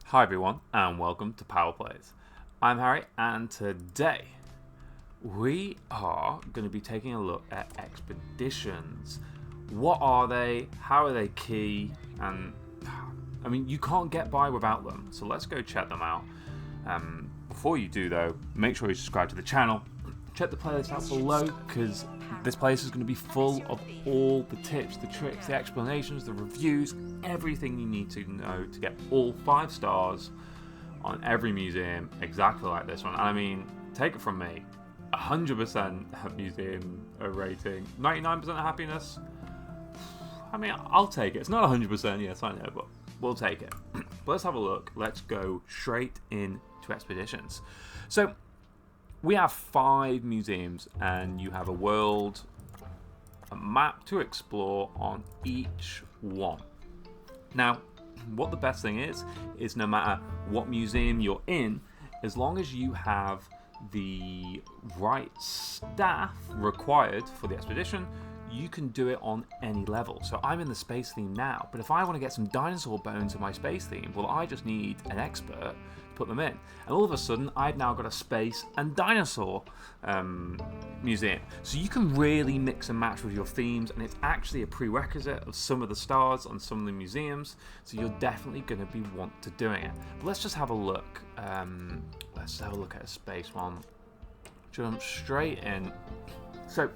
Hi everyone, and welcome to Power Plays. I'm Harry, and today we are going to be taking a look at expeditions. What are they? How are they key? And I mean, you can't get by without them, so let's go check them out. Before you do though, make sure you subscribe to the channel. Check the playlist out below, because this playlist is going to be full of all the tips, the tricks, the explanations, the reviews, everything you need to know to get all 5 stars on every museum, exactly like this one. And I mean, take it from me, 100% museum rating, 99% happiness. I mean, I'll take it. It's not 100%, yes, I know, but we'll take it. But let's have a look. Let's go straight into expeditions. So, we have 5 museums, and you have a map to explore on each one. Now, what the best thing is no matter what museum you're in, as long as you have the right staff required for the expedition, you can do it on any level. So I'm in the space theme now, but if I want to get some dinosaur bones in my space theme, well, I just need an expert to put them in. And all of a sudden, I've now got a space and dinosaur museum. So you can really mix and match with your themes, and it's actually a prerequisite of some of the stars on some of the museums, so you're definitely going to be want to doing it. But let's just have a look. Let's have a look at a space one. Jump straight in. So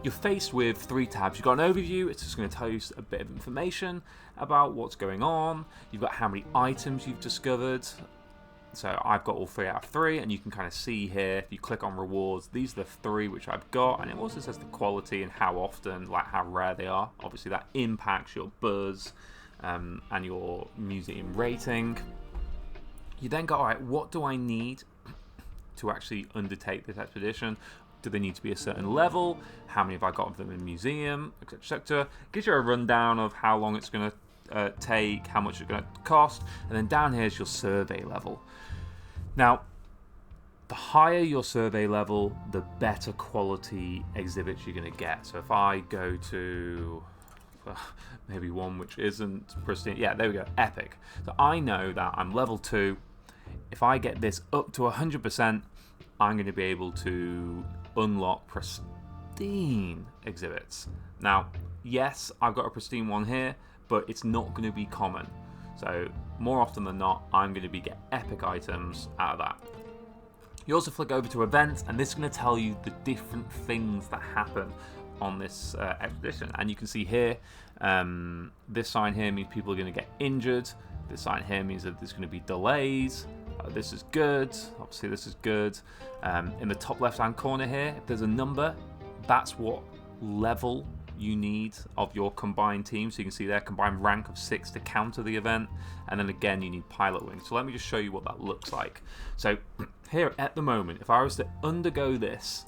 you're faced with 3 tabs. You've got an overview, it's just going to tell you a bit of information about what's going on. You've got how many items you've discovered. So I've got all 3 out of 3, and you can kind of see here, if you click on rewards, these are the 3 which I've got, and it also says the quality and how often, like how rare they are. Obviously that impacts your buzz and your museum rating. You then go, alright, what do I need to actually undertake this expedition? Do they need to be a certain level? How many have I got of them in museum, etc, etc. Gives you a rundown of how long it's going to take, how much it's going to cost, and then down here is your survey level. Now, the higher your survey level, the better quality exhibits you're going to get. So if I go to maybe one which isn't pristine, yeah, there we go, epic. So I know that I'm level 2. If I get this up to 100%, I'm going to be able to unlock pristine exhibits. Now, yes, I've got a pristine one here, but it's not going to be common. So more often than not, I'm going to be getting epic items out of that. You also flick over to events, and this is going to tell you the different things that happen on this expedition. And you can see here, this sign here means people are going to get injured. This sign here means that there's going to be delays. This is good. Obviously, this is good. In the top left-hand corner here, if there's a number, that's what level you need of your combined team. So you can see there, combined rank of 6 to counter the event. And then again, you need pilot wings. So let me just show you what that looks like. So here at the moment, if I was to undergo this,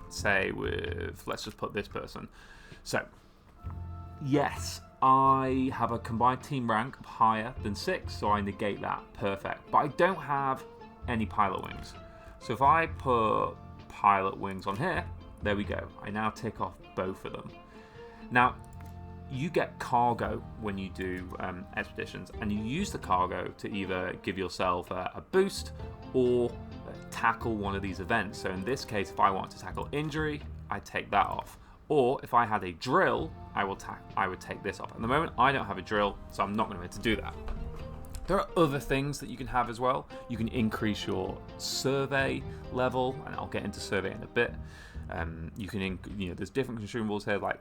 say with, let's just put this person. So yes, I have a combined team rank of higher than 6, so I negate that. Perfect. But I don't have any pilot wings. So if I put pilot wings on here, there we go. I now tick off both of them. Now, you get cargo when you do expeditions, and you use the cargo to either give yourself a boost or tackle one of these events. So in this case, if I want to tackle injury, I take that off. Or if I had a drill, I would take this off. At the moment, I don't have a drill, so I'm not going to be able to do that. There are other things that you can have as well. You can increase your survey level, and I'll get into survey in a bit. You can, there's different consumables here, like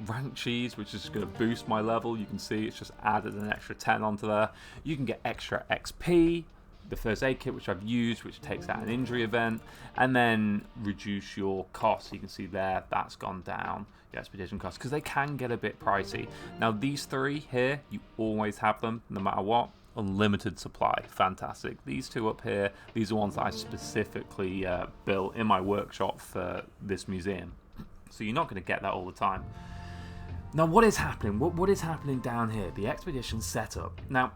rank cheese, which is going to boost my level. You can see it's just added an extra 10 onto there. You can get extra XP, the first aid kit, which I've used, which takes out an injury event, and then reduce your costs. You can see there, that's gone down, your expedition costs, because they can get a bit pricey. Now, these 3 here, you always have them, no matter what. Unlimited supply, fantastic. These 2 up here, these are ones that I specifically built in my workshop for this museum. So you're not going to get that all the time. Now, what is happening? What is happening down here? The expedition setup. Now,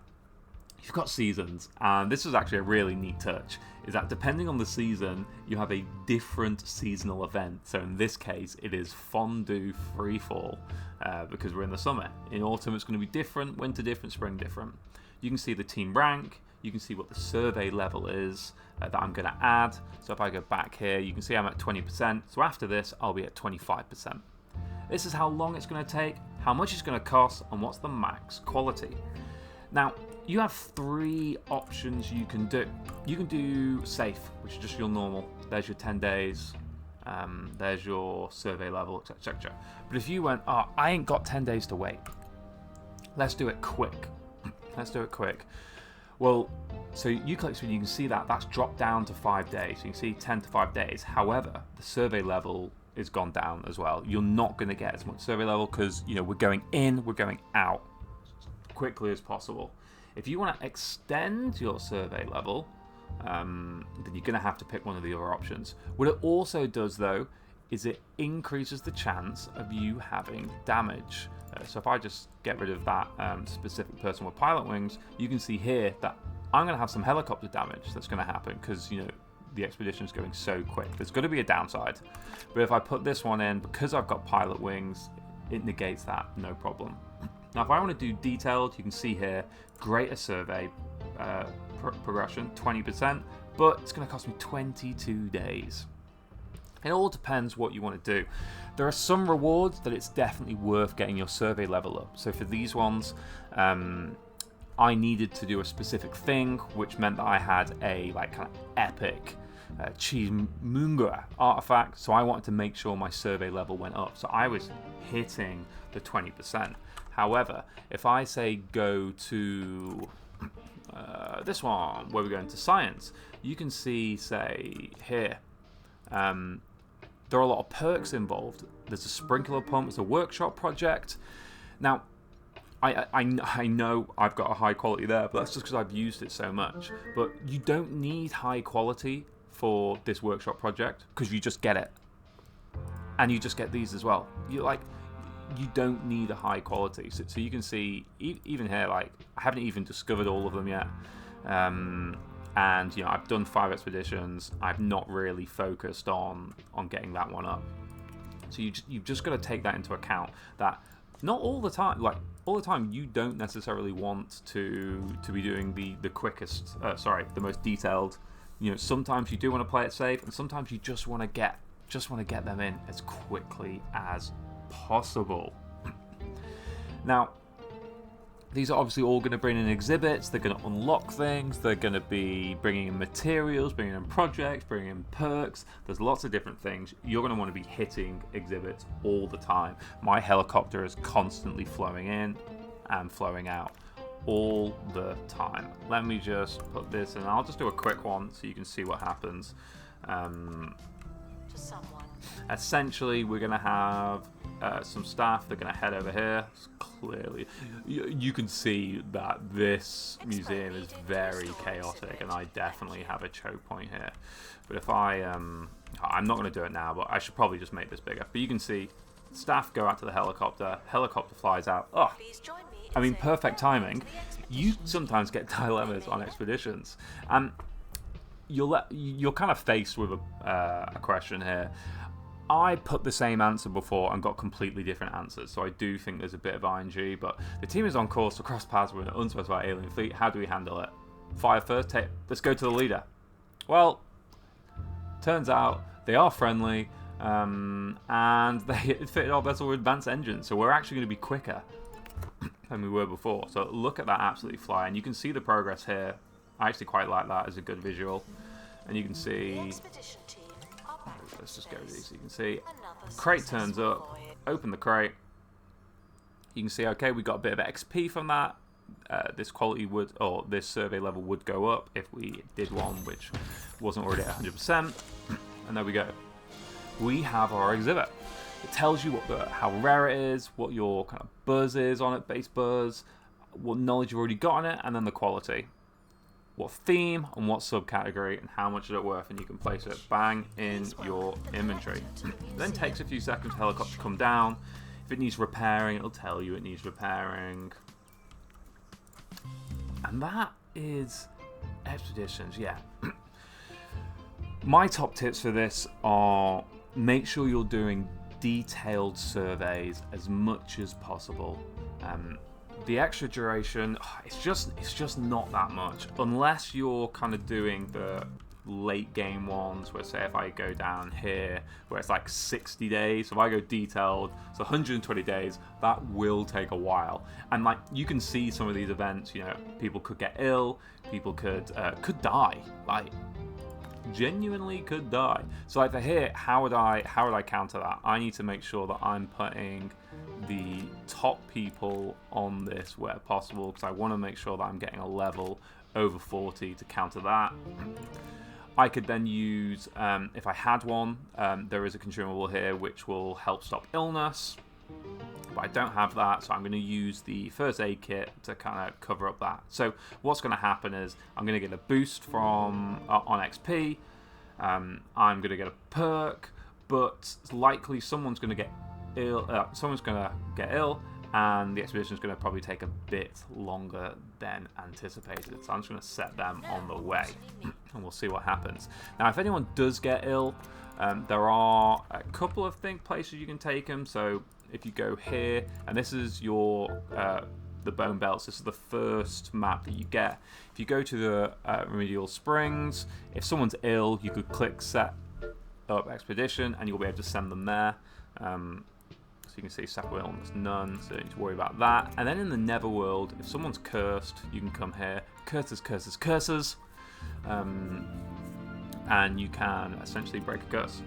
you've got seasons, and this is actually a really neat touch, is that depending on the season, you have a different seasonal event. So in this case, it is Fondue Freefall, because we're in the summer. In autumn, it's going to be different, winter different, spring different. You can see the team rank, you can see what the survey level is that I'm going to add. So if I go back here, you can see I'm at 20%. So after this, I'll be at 25%. This is how long it's going to take, how much it's going to cost, and what's the max quality. Now, you have 3 options you can do. You can do safe, which is just your normal. There's your 10 days, there's your survey level, etc. But if you went, oh, I ain't got 10 days to wait, let's do it quick. Let's do it quick. Well, so you click through, you can see that that's dropped down to 5 days. So you can see 10 to 5 days. However, the survey level is gone down as well. You're not going to get as much survey level because, you know, we're going in, we're going out as quickly as possible. If you want to extend your survey level, then you're going to have to pick one of the other options. What it also does, though, is it increases the chance of you having damage. So if I just get rid of that specific person with pilot wings, you can see here that I'm going to have some helicopter damage that's going to happen because, you know, the expedition is going so quick. There's going to be a downside. But if I put this one in, because I've got pilot wings, it negates that, no problem. Now, if I want to do detailed, you can see here, greater survey progression, 20%, but it's going to cost me 22 days. It all depends what you want to do. There are some rewards that it's definitely worth getting your survey level up. So for these ones, I needed to do a specific thing, which meant that I had a kind of epic Cheesemonger artifact. So I wanted to make sure my survey level went up. So I was hitting the 20%. However, if I say go to this one, where we're going to science, you can see, say, here, there are a lot of perks involved. There's a sprinkler pump, it's a workshop project. Now, I know I've got a high quality there, but that's just because I've used it so much. But you don't need high quality for this workshop project because you just get it. And you just get these as well. You don't need a high quality. So you can see, even here, I haven't even discovered all of them yet. And, you know, I've done 5 expeditions. I've not really focused on getting that one up. So you've just got to take that into account, that not all the time, all the time, you don't necessarily want to be doing the quickest, the most detailed. You know, sometimes you do want to play it safe, and sometimes you just want to get them in as quickly as possible. Now, these are obviously all going to bring in exhibits, they're going to unlock things, they're going to be bringing in materials, bringing in projects, bringing in perks. There's lots of different things. You're going to want to be hitting exhibits all the time. My helicopter is constantly flowing in and flowing out all the time. Let me just put this in. I'll just do a quick one so you can see what happens. Essentially, we're going to have some staff. They're going to head over here. Clearly, you can see that this museum is very chaotic, and I definitely have a choke point here. But if I'm not going to do it now, but I should probably just make this bigger. But you can see staff go out to the helicopter. Helicopter flies out. Oh, I mean, perfect timing. You sometimes get dilemmas on expeditions, and you're kind of faced with a question here. I put the same answer before and got completely different answers, so I do think there's a bit of ING, but the team is on course to cross paths with an unspecified alien fleet. How do we handle it? Fire first? Let's go to the leader. Well, turns out they are friendly, and they fitted our vessel with advanced engines, so we're actually going to be quicker than we were before. So look at that absolutely fly, and you can see the progress here. I actually quite like that as a good visual, and you can see... Let's just go with these so you can see. Crate turns up, open the crate. You can see, okay, we got a bit of XP from that. This quality would, or this survey level would go up if we did one which wasn't already at 100%. And there we go. We have our exhibit. It tells you how rare it is, what your kind of buzz is on it, base buzz, what knowledge you've already got on it, and then the quality. What theme and what subcategory and how much is it worth, and you can place it bang in your inventory. It then takes a few seconds for the helicopter to come down. If it needs repairing, it'll tell you it needs repairing. And that is expeditions? Yeah. My top tips for this are make sure you're doing detailed surveys as much as possible. The extra duration, it's just not that much unless you're kind of doing the late game ones where, say, if I go down here where it's like 60 days, so if I go detailed, so 120 days, that will take a while. And like you can see some of these events, you know, people could get ill, people could die, like genuinely could die. So like for here, how would I counter that? I need to make sure that I'm putting the top people on this where possible, because I want to make sure that I'm getting a level over 40 to counter that. I could then use, if I had one, there is a consumable here which will help stop illness, but I don't have that, so I'm going to use the first aid kit to kind of cover up that. So what's going to happen is I'm going to get a boost from on XP, I'm going to get a perk, but it's likely someone's going to get ill, and the expedition is going to probably take a bit longer than anticipated. So I'm just going to set them on the way, and we'll see what happens. Now, if anyone does get ill, there are a couple of places you can take them. So if you go here, and this is your the bone belts. This is the first map that you get. If you go to the Remedial Springs, if someone's ill, you could click set up expedition, and you'll be able to send them there. So you can see Sapper Illness none, so you don't need to worry about that. And then in the Netherworld, if someone's cursed, you can come here, curses, and you can essentially break a curse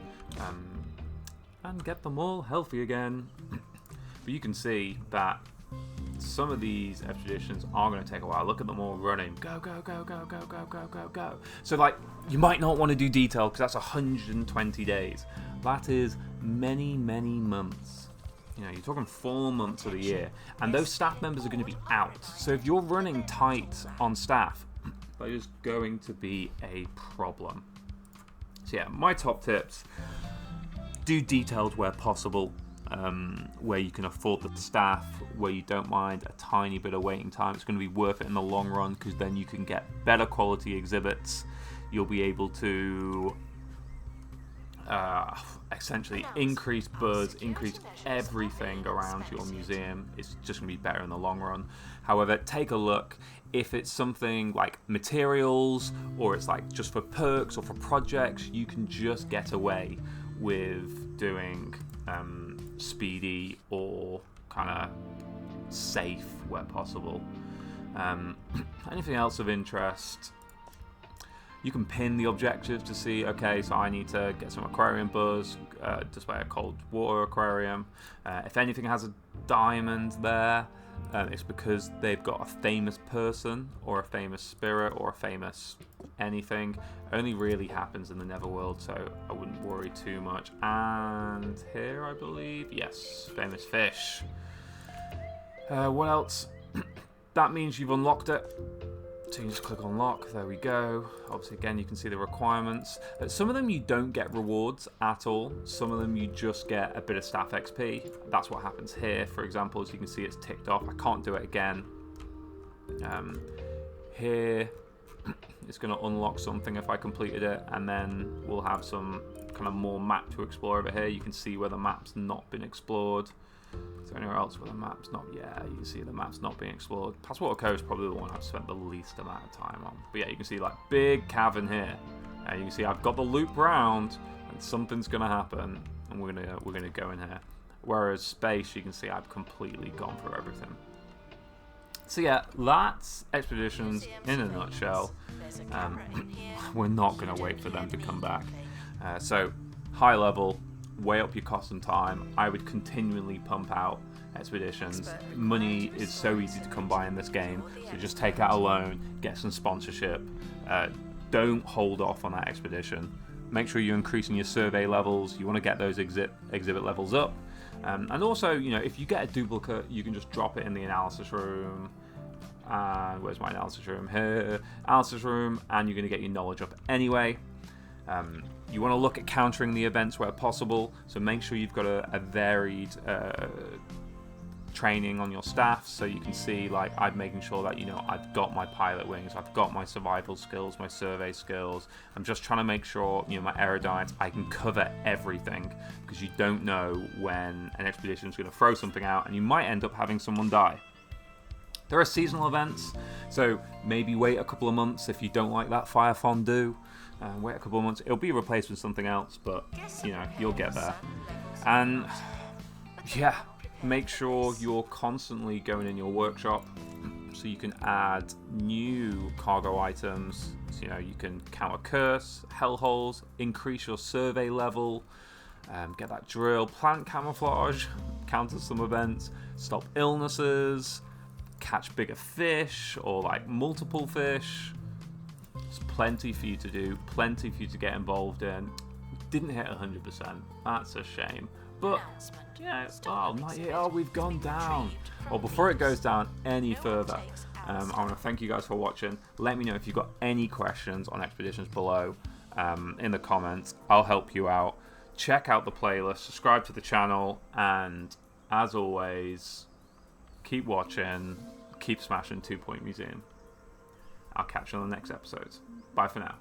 and get them all healthy again. But you can see that some of these expeditions are going to take a while. Look at them all running. Go. So like, you might not want to do detail because that's 120 days. That is many months. You know, you're talking 4 months of the year, and those staff members are going to be out. So if you're running tight on staff, that is going to be a problem. So yeah, my top tips: do detailed where possible, where you can afford the staff, where you don't mind a tiny bit of waiting time. It's going to be worth it in the long run, because then you can get better quality exhibits. You'll be able to essentially increase buzz, increase everything around your museum. It's just going to be better in the long run. However, take a look. If it's something like materials, or it's like just for perks or for projects, you can just get away with doing speedy or kind of safe where possible. Anything else of interest? You can pin the objectives to see, okay, so I need to get some aquarium buzz, display a cold water aquarium. If anything has a diamond there, it's because they've got a famous person, or a famous spirit, or a famous anything. Only really happens in the Netherworld, so I wouldn't worry too much. And here, I believe, yes, famous fish. What else? That means you've unlocked it. So you can just click on lock, there we go. Obviously, again, you can see the requirements. Some of them you don't get rewards at all. Some of them you just get a bit of staff XP. That's what happens here, for example. As you can see, it's ticked off. I can't do it again. Here, it's going to unlock something if I completed it, and then we'll have some kind of more map to explore over here. You can see where the map's not been explored. Is there anywhere else where the map's not? Yeah, you can see the map's not being explored. Passwater Cove is probably the one I've spent the least amount of time on. But yeah, you can see like big cavern here. You can see I've got the loop round, and something's gonna happen, and we're gonna go in here. Whereas space, you can see I've completely gone through everything. So yeah, that's expeditions in a nutshell. We're not gonna wait for them to come back. So high level. Weigh up your cost and time. I would continually pump out expeditions. Money is so easy to come by in this game, so just take out a loan, get some sponsorship. Don't hold off on that expedition. Make sure you're increasing your survey levels. You want to get those exhibit levels up. And also, you know, if you get a duplicate, you can just drop it in the analysis room. Where's my analysis room? Here. Analysis room, and you're going to get your knowledge up anyway. You want to look at countering the events where possible, so make sure you've got a varied training on your staff, so you can see, like, I'm making sure that, you know, I've got my pilot wings, I've got my survival skills, my survey skills. I'm just trying to make sure, you know, my aerodynamics, I can cover everything, because you don't know when an expedition is going to throw something out and you might end up having someone die. There are seasonal events, so maybe wait a couple of months if you don't like that fire fondue. Wait a couple of months, it'll be replaced with something else, but, you know, you'll get there. And yeah, make sure you're constantly going in your workshop so you can add new cargo items. So, you know, you can counter curse, hellholes, increase your survey level, get that drill, plant camouflage, counter some events, stop illnesses, catch bigger fish or like multiple fish. There's plenty for you to do, plenty for you to get involved in. Didn't hit 100%. That's a shame. But yeah, oh, not yet. Oh, we've gone down. Well, before it goes down any further, I want to thank you guys for watching. Let me know if you've got any questions on expeditions below in the comments. I'll help you out. Check out the playlist, subscribe to the channel, and as always, keep watching, keep smashing 2 Point Museum. I'll catch you on the next episode. Bye for now.